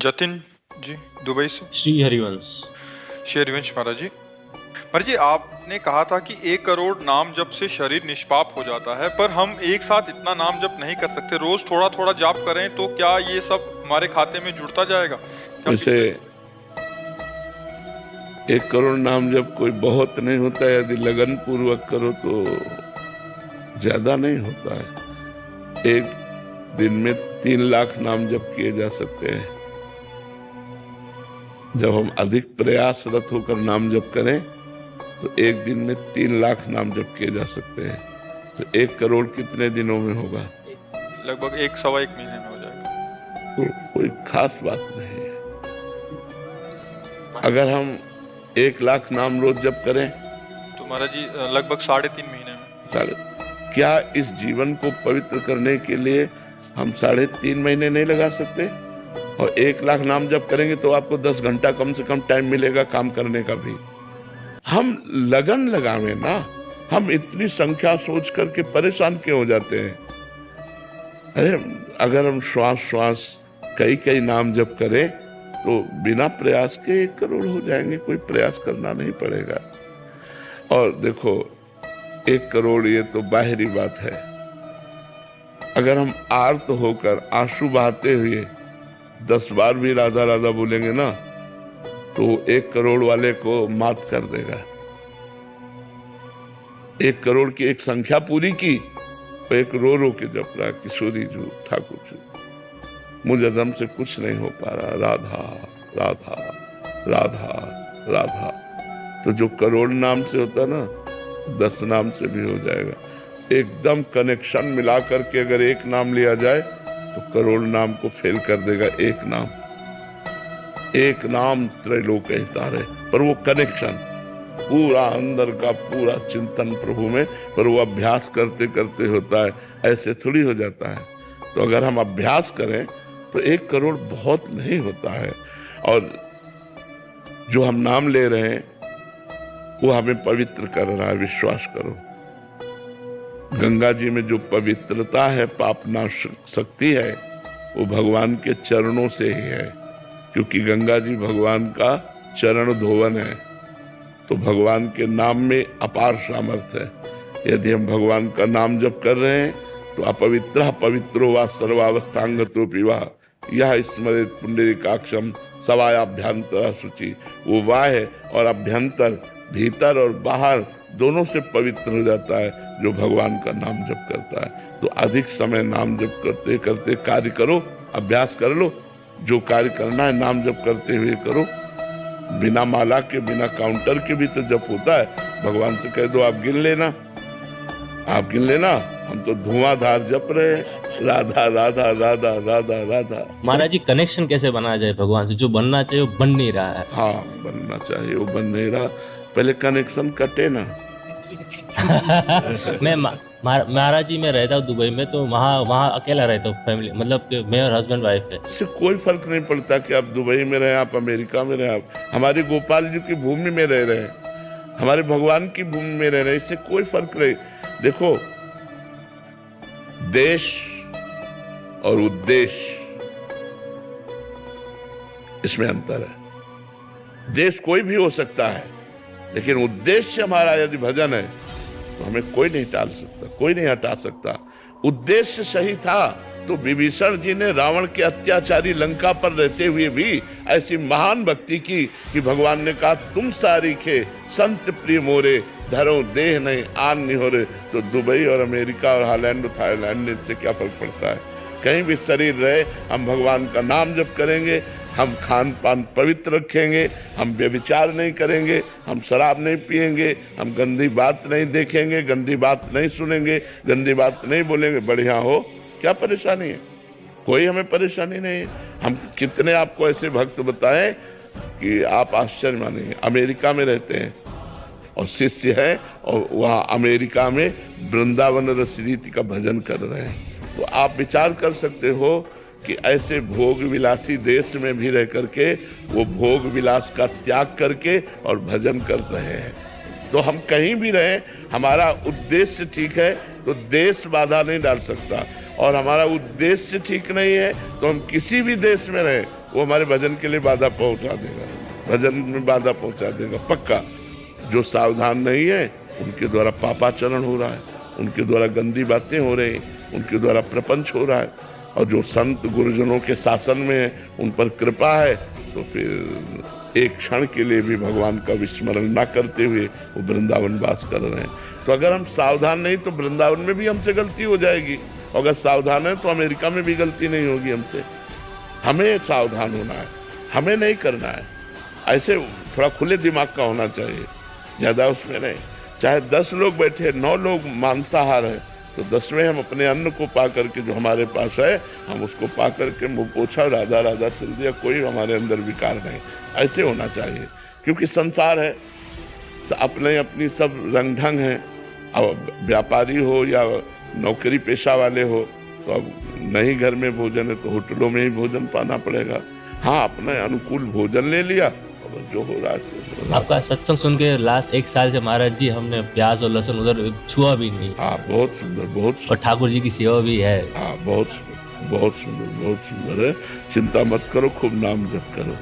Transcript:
जतिन जी, Dubai से। श्री हरिवंश। श्री हरिवंश महाराज जी। महाराज जी, आपने कहा था कि 1 करोड़ नाम जप से शरीर निष्पाप हो जाता है, पर हम एक साथ इतना नाम जप नहीं कर सकते। रोज थोड़ा थोड़ा जाप करें तो क्या ये सब हमारे खाते में जुड़ता जाएगा? वैसे 1 करोड़ नाम जप कोई बहुत नहीं होता है, यदि लगन पूर्वक करो तो ज्यादा नहीं होता है। एक दिन में 3 लाख नाम जप किए जा सकते हैं। जब हम अधिक प्रयासरत होकर नाम जप करें तो एक दिन में 3 लाख नाम जप किए जा सकते हैं। तो 1 करोड़ कितने दिनों में होगा? लगभग 1-1.25 महीने में हो जाएगा। तो कोई खास बात नहीं है। अगर हम 1 लाख नाम रोज जप करें तो महाराज जी लगभग 3.5 महीने में। क्या इस जीवन को पवित्र करने के लिए हम 3.5 महीने नहीं लगा सकते? और 1 लाख नाम जप करेंगे तो आपको 10 घंटा कम से कम टाइम मिलेगा काम करने का भी। हम लगन लगावे ना, हम इतनी संख्या सोच करके परेशान क्यों हो जाते हैं? अरे अगर हम श्वास श्वास कई नाम जप करें तो बिना प्रयास के 1 करोड़ हो जाएंगे। कोई प्रयास करना नहीं पड़ेगा। और देखो 1 करोड़ ये तो बाहरी बात है। अगर हम आर्त होकर आंसू बहाते हुए 10 बार भी राधा राधा बोलेंगे ना तो 1 करोड़ वाले को मात कर देगा। 1 करोड़ की एक संख्या पूरी की तो एक रो के जप रहा, किशोरी जू ठाकुर जू, मुझ अदम से कुछ नहीं हो पा रहा, राधा राधा राधा राधा। तो जो करोड़ नाम से होता ना 10 नाम से भी हो जाएगा। एकदम कनेक्शन मिला करके अगर एक नाम लिया जाए तो करोड़ नाम को फेल कर देगा। एक नाम त्रैलोक हितारे, पर वो कनेक्शन पूरा अंदर का पूरा चिंतन प्रभु में, पर वो अभ्यास करते करते होता है, ऐसे थोड़ी हो जाता है। तो अगर हम अभ्यास करें तो 1 करोड़ बहुत नहीं होता है। और जो हम नाम ले रहे हैं वो हमें पवित्र कर रहा है, विश्वास करो। गंगा जी में जो पवित्रता है, पाप नाश शक्ति है, वो भगवान के चरणों से ही है, क्योंकि गंगा जी भगवान का चरण धोवन है। तो भगवान के नाम में अपार सामर्थ्य है। यदि हम भगवान का नाम जप कर रहे हैं तो अपवित्र पवित्रो वा सर्वावस्थांगतो पिवा यह स्मृत पुंडरीकाक्षम सवायाभ्यंतर शुचि। वो वाह और अभ्यंतर, भीतर और बाहर दोनों से पवित्र हो जाता है जो भगवान का नाम जप करता है। तो अधिक समय नाम जप करते करते कार्य करो, अभ्यास कर लो। जो कार्य करना है नाम जप करते हुए करो। बिना माला के, बिना काउंटर के भी तो जप होता है। भगवान से कह दो आप गिन लेना, आप गिन लेना, हम तो धुआंधार जप रहे हैं, राधा राधा राधा राधा राधा। महाराज जी, कनेक्शन कैसे बनाया जाए भगवान से? जो बनना चाहिए वो बन नहीं रहा है। हाँ, बनना चाहिए वो बन नहीं रहा। पहले कनेक्शन कटे ना। मैं महाराज जी मैं रहता हूँ दुबई में, तो वहाँ अकेला रहता हूँ, फैमिली मतलब कि मैं और हस्बैंड वाइफ है। इससे कोई फर्क नहीं पड़ता कि आप दुबई में रहे, आप अमेरिका में रहे, आप हमारे गोपाल जी की भूमि में रह रहे हैं, हमारे भगवान की भूमि में रह रहे हैं, इससे कोई फर्क नहीं। देखो, देश और उद्देश्य इसमें अंतर है। देश कोई भी हो सकता है, लेकिन उद्देश्य हमारा यदि भजन है तो हमें कोई नहीं टाल सकता, कोई नहीं हटा सकता। उद्देश्य सही था तो विभीषण जी ने रावण के अत्याचारी लंका पर रहते हुए भी ऐसी महान भक्ति की कि भगवान ने कहा तुम सारी खे संत प्रिय मोरे, धरो देह नहीं आन नहीं हो रहे। तो दुबई और अमेरिका और हॉलैंड और थाईलैंड में इससे क्या फर्क पड़ता है? कहीं भी शरीर रहे, हम भगवान का नाम जप करेंगे, हम खान पान पवित्र रखेंगे, हम व्यभिचार नहीं करेंगे, हम शराब नहीं पिएंगे, हम गंदी बात नहीं देखेंगे, गंदी बात नहीं सुनेंगे, गंदी बात नहीं बोलेंगे। बढ़िया हो, क्या परेशानी है? कोई हमें परेशानी नहीं है। हम कितने आपको ऐसे भक्त बताएं कि आप आश्चर्य मानेंगे। अमेरिका में रहते हैं और शिष्य हैं और वहाँ अमेरिका में वृंदावन रस रीति का भजन कर रहे हैं। तो आप विचार कर सकते हो कि ऐसे भोग विलासी देश में भी रह करके वो भोग विलास का त्याग करके और भजन कर रहे हैं। तो हम कहीं भी रहें, हमारा उद्देश्य ठीक है तो देश बाधा नहीं डाल सकता, और हमारा उद्देश्य ठीक नहीं है तो हम किसी भी देश में रहें वो हमारे भजन के लिए बाधा पहुंचा देगा, भजन में बाधा पहुंचा देगा पक्का। जो सावधान नहीं है उनके द्वारा पापाचरण हो रहा है, उनके द्वारा गंदी बातें हो रही हैं, उनके द्वारा प्रपंच हो रहा है। और जो संत गुरुजनों के शासन में है, उन पर कृपा है, तो फिर एक क्षण के लिए भी भगवान का विस्मरण ना करते हुए वो वृंदावन वास कर रहे हैं। तो अगर हम सावधान नहीं तो वृंदावन में भी हमसे गलती हो जाएगी, अगर सावधान है तो अमेरिका में भी गलती नहीं होगी हमसे। हमें सावधान होना है, हमें नहीं करना है। ऐसे थोड़ा खुले दिमाग का होना चाहिए, ज़्यादा उसमें नहीं। चाहे 10 लोग बैठे, 9 लोग मांसाहार हैं, तो 10वें हम अपने अन्न को पा करके, जो हमारे पास है, हम उसको पा करके मुँह पोछा राधा राधा चल दिया, कोई हमारे अंदर विकार नहीं। ऐसे होना चाहिए, क्योंकि संसार है, अपने अपनी सब रंग ढंग हैं। अब व्यापारी हो या नौकरी पेशा वाले हो, तो अब नहीं घर में भोजन है तो होटलों में ही भोजन पाना पड़ेगा। हाँ, अपने अनुकूल भोजन ले लिया, और जो हो रहा है। आपका सत्संग सुन के लास्ट 1 साल से महाराज जी हमने प्याज और लहसुन उधर छुआ भी नहीं। हाँ, बहुत सुंदर, बहुत सुंदर। और ठाकुर जी की सेवा भी है। हाँ, बहुत सुंदर, बहुत सुंदर, बहुत सुंदर है। चिंता मत करो, खूब नाम जप करो।